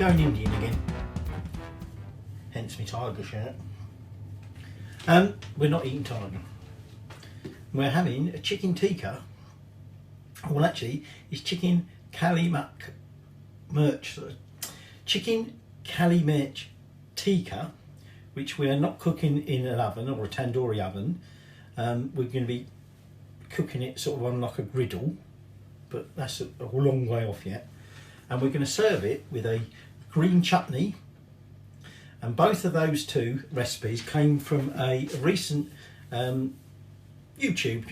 going Indian again. Hence my tiger shirt. We're not eating tiger. We're having a chicken tikka. Well, actually, it's chicken Mirch. Chicken Mirch tikka, which we are not cooking in an oven or a tandoori oven. We're going to be cooking it sort of on like a griddle, but that's a long way off yet. And we're going to serve it with a green chutney. And both of those two recipes came from a recent YouTube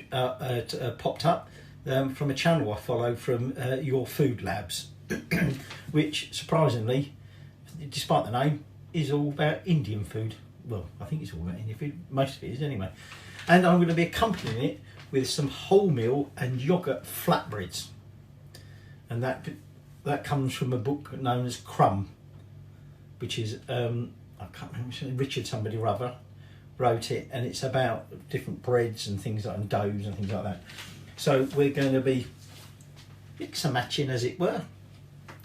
popped up from a channel I follow from Your Food Labs, which surprisingly, despite the name, is all about Indian food. Well, I think it's all about Indian food. Most of it is anyway. And I'm going to be accompanying it with some wholemeal and yoghurt flatbreads. And that comes from a book known as Crumb, which is I can't remember, Richard somebody or other wrote it, and it's about different breads and things like, and doughs and things like that. So we're going to be mix and matching, as it were.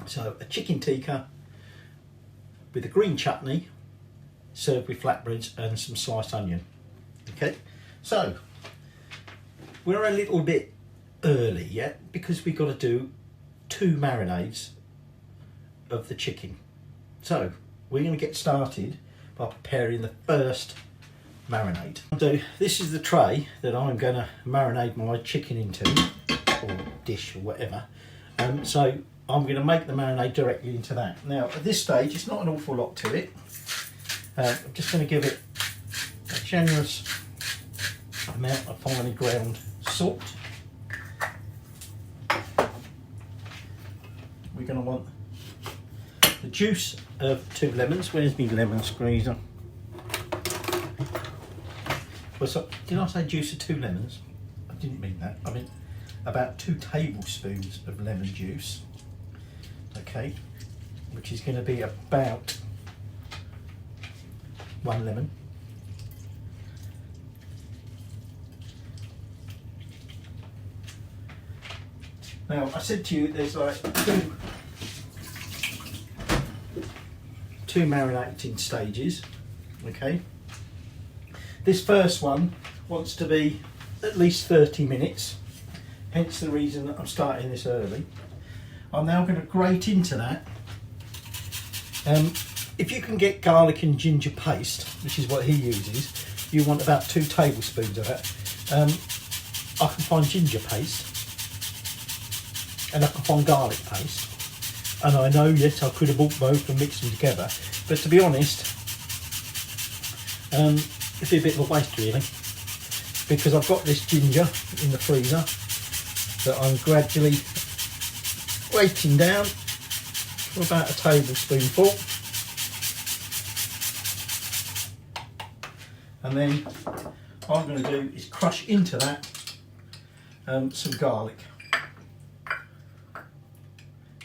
So a chicken tikka with a green chutney served with flatbreads and some sliced onion. Okay, so we're a little bit early yet because we've got to do 2 marinades of the chicken. So we're going to get started by preparing the first marinade. So this is the tray that I'm going to marinate my chicken into, or dish or whatever. So I'm going to make the marinade directly into that. Now at this stage it's not an awful lot to it. I'm just going to give it a generous amount of finely ground salt. We're going to want the juice of 2 lemons. Where's my lemon squeezer? Well, so, did I say juice of 2 lemons? I didn't mean that. I mean about 2 tablespoons of lemon juice. Okay, which is going to be about 1 lemon. Now I said to you there's like two marinating stages. Okay, this first one wants to be at least 30 minutes, hence the reason that I'm starting this early. I'm now going to grate into that. If you can get garlic and ginger paste, which is what he uses, you want about 2 tablespoons of it. I can find ginger paste and I can find garlic paste, and I know, yes, I could have bought both and mixed them together, but to be honest, it'd be a bit of a waste really, because I've got this ginger in the freezer that I'm gradually grating down for about a tablespoonful, and then what I'm going to do is crush into that some garlic,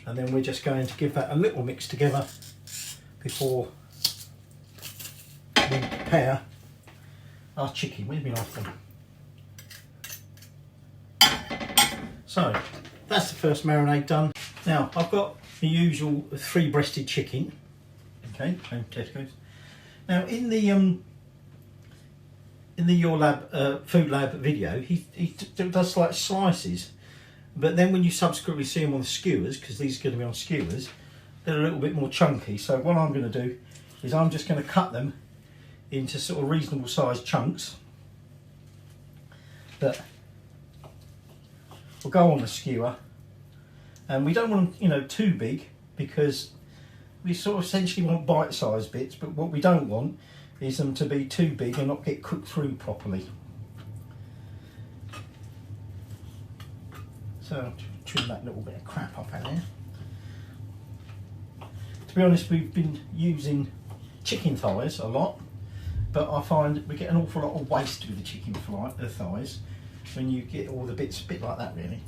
and then we're just going to give that a little mix together before we prepare our chicken. Where's my knife then? So that's the first marinade done. Now I've got the usual 3-breasted chicken. Okay, from Tesco's. Now in the Your Food Lab video, he does like slices, but then when you subsequently see them on the skewers, because these are going to be on skewers, they're a little bit more chunky. So what I'm going to do is I'm just going to cut them into sort of reasonable sized chunks that will go on the skewer. And we don't want them, you know, too big, because we sort of essentially want bite-sized bits, but what we don't want is them to be too big and not get cooked through properly. So trim that little bit of crap off out there. To be honest, we've been using chicken thighs a lot, but I find we get an awful lot of waste with the chicken thighs when you get all the bits a bit like that really.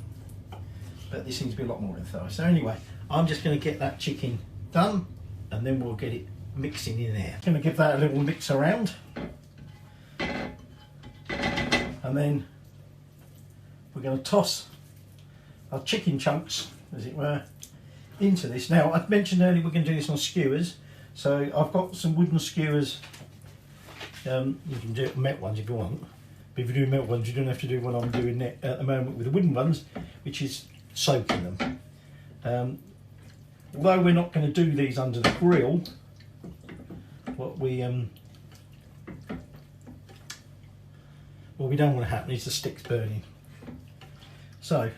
But this seems to be a lot more in thighs. So anyway, I'm just going to get that chicken done and then we'll get it mixing in there. Going to give that a little mix around, and then we're going to toss our chicken chunks, as it were, into this. Now, I mentioned earlier we're going to do this on skewers, so I've got some wooden skewers. You can do it met ones if you want, but if you do melt ones, you don't have to do what I'm doing at the moment with the wooden ones, which is soaking them. Although we're not going to do these under the grill, what we don't want to happen is the sticks burning. So,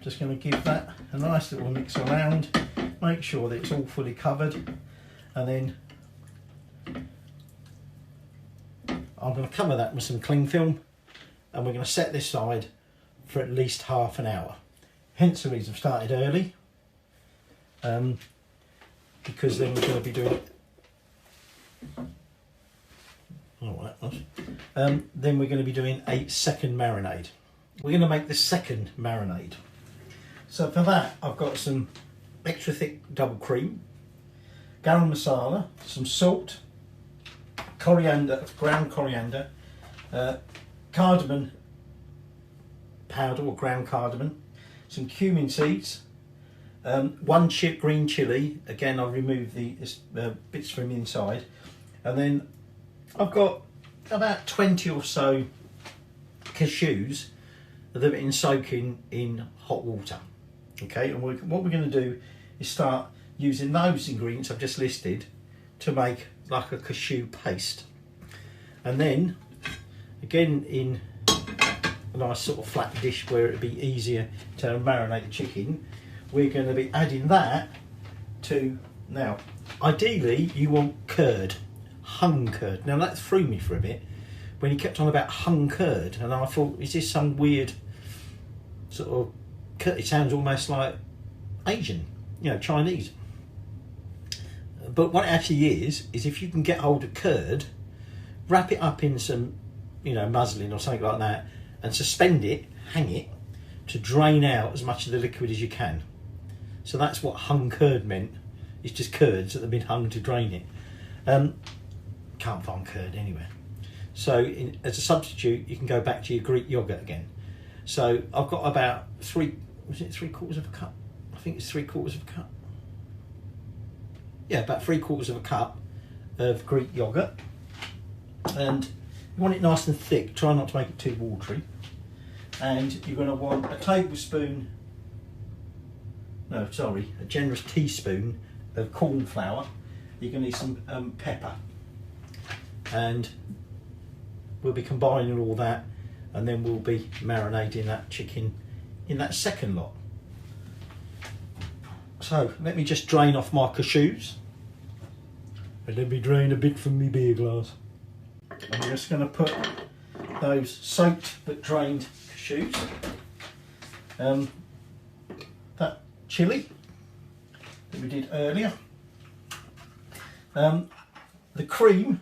just going to give that a nice little mix around, make sure that it's all fully covered, and then I'm going to cover that with some cling film, and we're going to set this aside for at least half an hour. Hence the reason I've started early, because then we're going to be doing then we're going to be doing a second marinade. We're going to make the second marinade. So for that, I've got some extra thick double cream, garam masala, some salt, coriander, ground coriander, cardamom powder or ground cardamom, some cumin seeds, one green chilli. Again, I've removed the bits from the inside, and then I've got about 20 or so cashews that have been soaking in hot water. Okay, and what we're going to do is start using those ingredients I've just listed to make like a cashew paste, and then again in a nice sort of flat dish where it'd be easier to marinate the chicken, we're going to be adding that to, now ideally you want curd, hung curd. Now that threw me for a bit when he kept on about hung curd, and I thought, is this some weird sort of curd? It sounds almost like Asian, you know, Chinese. But what it actually is if you can get hold of curd, wrap it up in some, you know, muslin or something like that, and suspend it, hang it, to drain out as much of the liquid as you can. So that's what hung curd meant. It's just curds that have been hung to drain it. Can't find curd anywhere. So as a substitute, you can go back to your Greek yoghurt again. So I've got about three quarters of a cup? I think it's 3/4 of a cup. Yeah, about 3/4 of a cup of Greek yoghurt. And you want it nice and thick, try not to make it too watery. And you're going to want a generous teaspoon of corn flour. You're going to need some pepper. And we'll be combining all that, and then we'll be marinating that chicken in that second lot. So let me just drain off my cashews, and let me drain a bit from my beer glass. I'm just going to put those soaked but drained cashews, that chilli that we did earlier, the cream,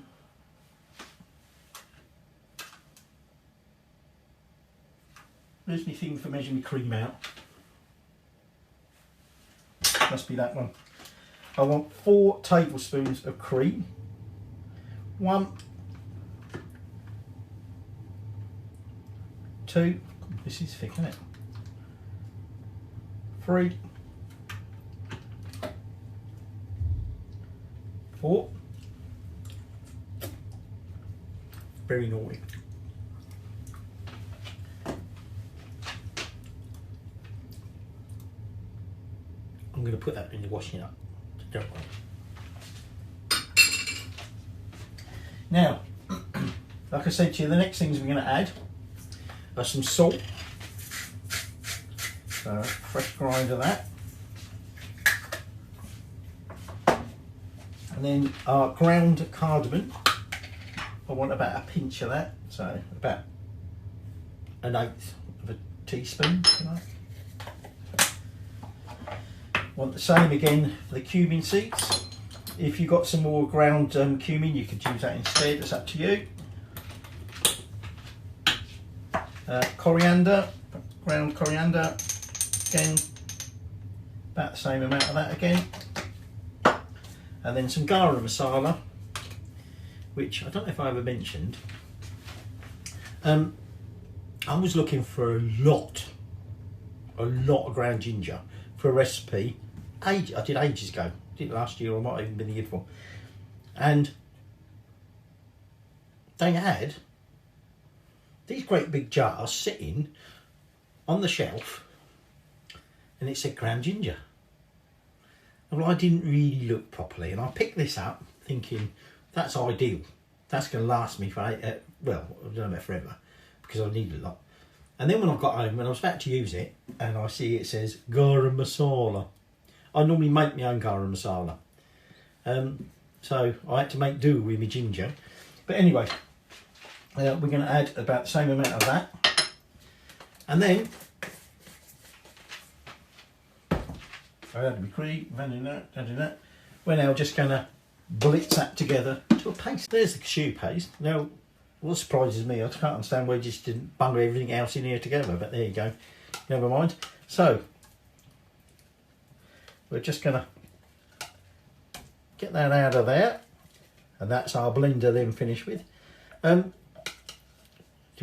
where's my thing for measuring the cream out? Must be that one. I want 4 tablespoons of cream. 1, 2, this is thick, isn't it? 3, 4, very naughty. I'm going to put that in the washing up, so don't worry. Now, like I said to you, the next things we're going to add are some salt. So, fresh grind of that. And then our ground cardamom. I want about a pinch of that, so about 1/8 of a teaspoon. Want the same again for the cumin seeds. If you've got some more ground cumin, you could use that instead, it's up to you. Coriander, ground coriander, again, about the same amount of that again. And then some garam masala, which I don't know if I ever mentioned. I was looking for a lot of ground ginger for a recipe I did ages ago. I did it last year, or might have even been the year before. And they had these great big jars sitting on the shelf, and it said ground ginger. Well, I didn't really look properly, and I picked this up thinking that's ideal. That's going to last me for well, I don't know about forever, because I need a lot. And then when I got home, when I was about to use it, and I see it says garam masala. I normally make my own garam masala, so I had to make do with my ginger. But anyway, we're going to add about the same amount of that, and then I add my cream, that. We're now just going to blitz that together to a paste. There's the cashew paste. Now, what surprises me, I can't understand why you just didn't bung everything else in here together, but there you go. Never mind. So, we're just going to get that out of there, and that's our blender then finished with. To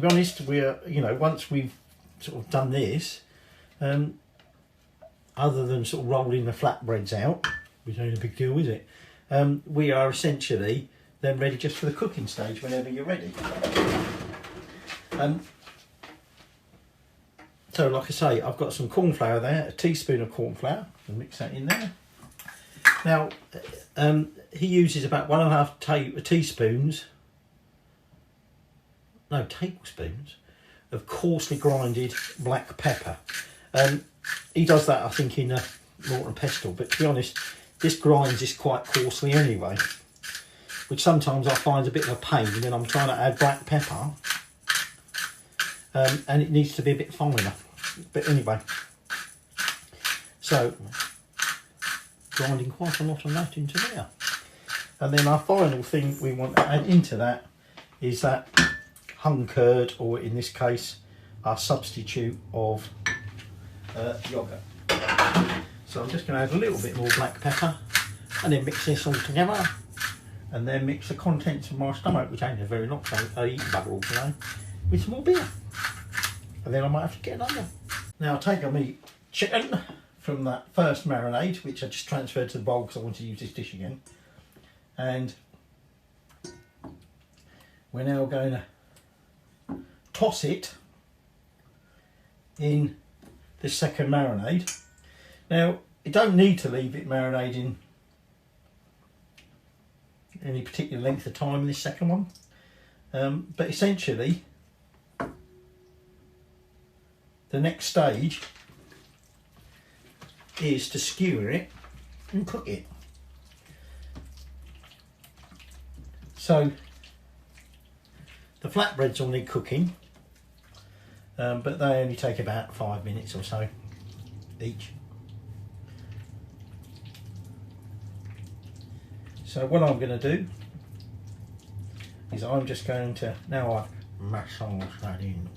be honest, we're, once we've sort of done this, other than sort of rolling the flatbreads out, which ain't a big deal, is it? We are essentially then ready just for the cooking stage whenever you're ready. So like I say, I've got some corn flour there, a teaspoon of corn flour, and mix that in there. Now, he uses about 1.5 tablespoons of coarsely grinded black pepper. He does that, I think, in a mortar and pestle, but to be honest, this grinds this quite coarsely anyway, which sometimes I find a bit of a pain when I'm trying to add black pepper, and it needs to be a bit finer. But anyway, so grinding quite a lot of that into there. And then our final thing we want to add into that is that hung curd, or in this case, our substitute of yoghurt. So I'm just going to add a little bit more black pepper, and then mix this all together, and then mix the contents of my stomach, which ain't a very lot, so I eat bugger all today, with some more beer. And then I might have to get another. Now I'll take my chicken from that first marinade, which I just transferred to the bowl because I want to use this dish again. And we're now going to toss it in the second marinade. Now, you don't need to leave it marinating any particular length of time in this second one, but essentially the next stage is to skewer it and cook it. So the flatbreads will need cooking, but they only take about 5 minutes or so each. So what I'm going to do is I'm just going to, now I've massaged that in,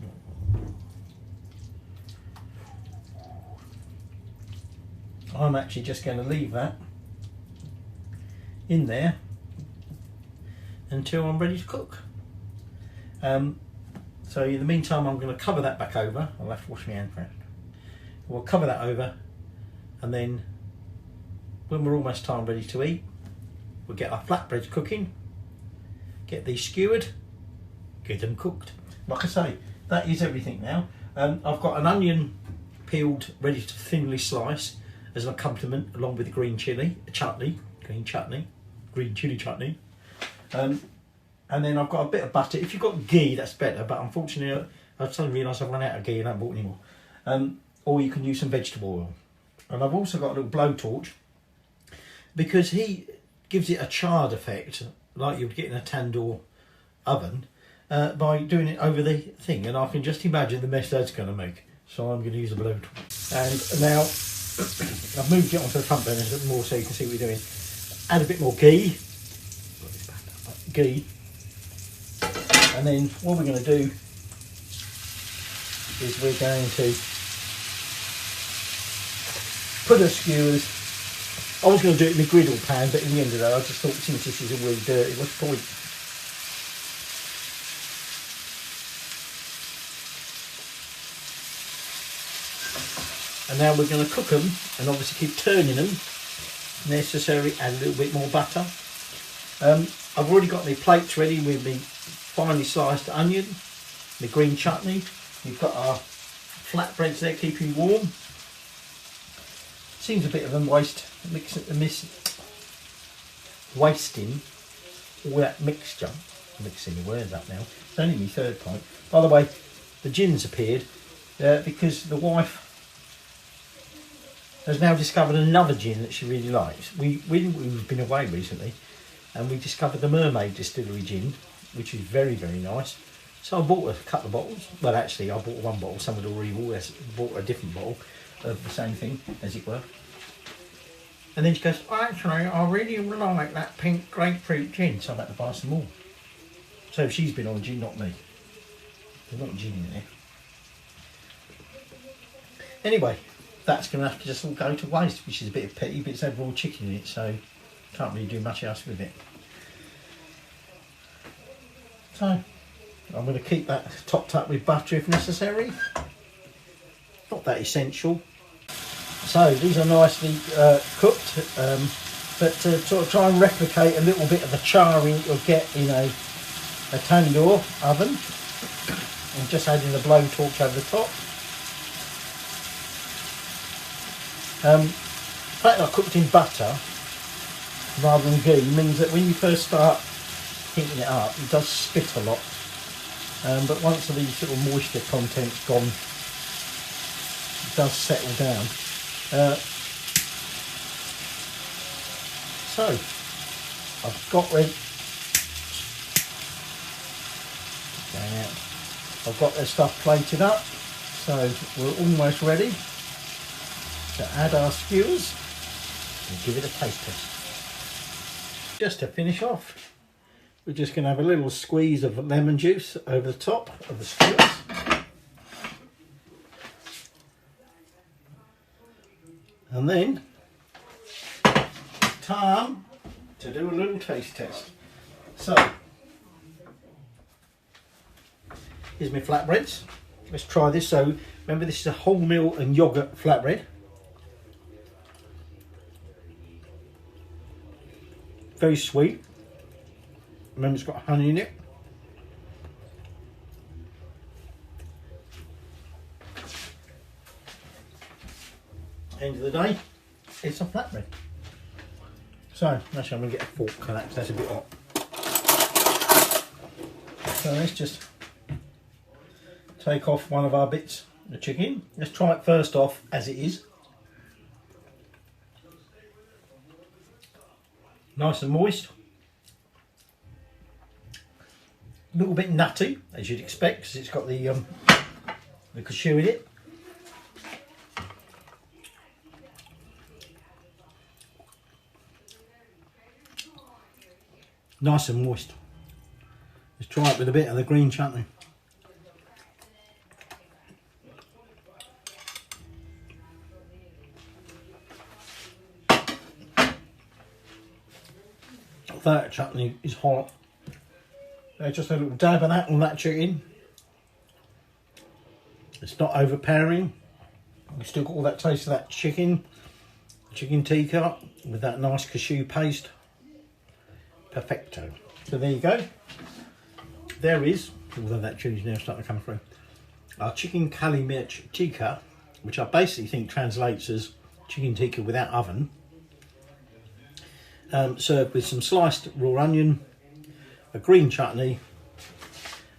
I'm actually just going to leave that in there until I'm ready to cook. So in the meantime, I'm going to cover that back over. I'll have to wash my hand first. We'll cover that over, and then when we're almost time ready to eat, we'll get our flatbreads cooking, get these skewered, get them cooked. Like I say, that is everything now. I've got an onion peeled, ready to thinly slice as an accompaniment, along with the green chilli, green chilli chutney. And then I've got a bit of butter. If you've got ghee, that's better, but unfortunately I've suddenly realised I've run out of ghee and I haven't bought any more. Or you can use some vegetable oil. And I've also got a little blowtorch, because he gives it a charred effect, like you'd get in a tandoor oven, by doing it over the thing. And I can just imagine the mess that's going to make. So I'm going to use a blowtorch. And now I've moved it onto the front burner a bit more so you can see what we're doing. Add a bit more ghee. And then what we're going to do is we're going to put the skewers. I was going to do it in the griddle pan, but in the end of that I just thought, since this is all really dirty, what's the point? And now we're going to cook them and obviously keep turning them. Necessary, add a little bit more butter. I've already got my plates ready with my finely sliced onion, my green chutney. We've got our flatbreads there keeping warm. Seems a bit of a waste, wasting all that mixture. Mixing the words up now. It's only my third pint. By the way, the gin's appeared because the wife has now discovered another gin that she really likes. We've been away recently and we discovered the Mermaid Distillery gin, which is very, very nice. So I bought a couple of bottles. Well, actually, I bought one bottle. Someone had already bought a different bottle of the same thing, as it were. And then she goes, oh, actually, I really like that pink grapefruit gin, so I'm about to buy some more. So she's been on gin, not me. There's not gin in there. Anyway, that's going to have to just all go to waste, which is a bit of pity, but it's had raw chicken in it, so can't really do much else with it. So I'm going to keep that topped up with butter if necessary. Not that essential. So these are nicely cooked, but to sort of try and replicate a little bit of the charring you'll get in a tandoor oven, and just adding the blowtorch over the top. The fact that I cooked in butter rather than ghee means that when you first start heating it up, it does spit a lot. But once the sort of moisture content's gone, it does settle down. So I've got ready. I've got this stuff plated up, so we're almost ready to add our skewers and give it a taste test. Just to finish off, we're just going to have a little squeeze of lemon juice over the top of the skewers. And then, time to do a little taste test. So, here's my flatbreads. Let's try this. So, remember this is a wholemeal and yoghurt flatbread. Very sweet. Remember it's got honey in it. End of the day, it's a flatbread. So, actually I'm going to get a fork for that because that's a bit hot. So let's just take off one of our bits of the chicken. Let's try it first off as it is. Nice and moist. A little bit nutty, as you'd expect, because it's got the cashew in it. Nice and moist. Let's try it with a bit of the green chutney. That chutney is hot. Just a little dab of that on that chicken. It's not overpowering. We've still got all that taste of that chicken tikka with that nice cashew paste. Perfecto. So there you go. There is, although that tune's now starting to come through, our chicken Mirch tikka, which I basically think translates as chicken tikka without oven. Served with some sliced raw onion, a green chutney,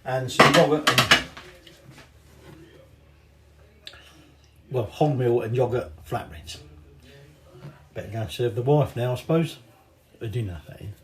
and some yoghurt and, well, wholemeal and yoghurt flatbreads. Better go and serve the wife now, I suppose. A dinner, that is.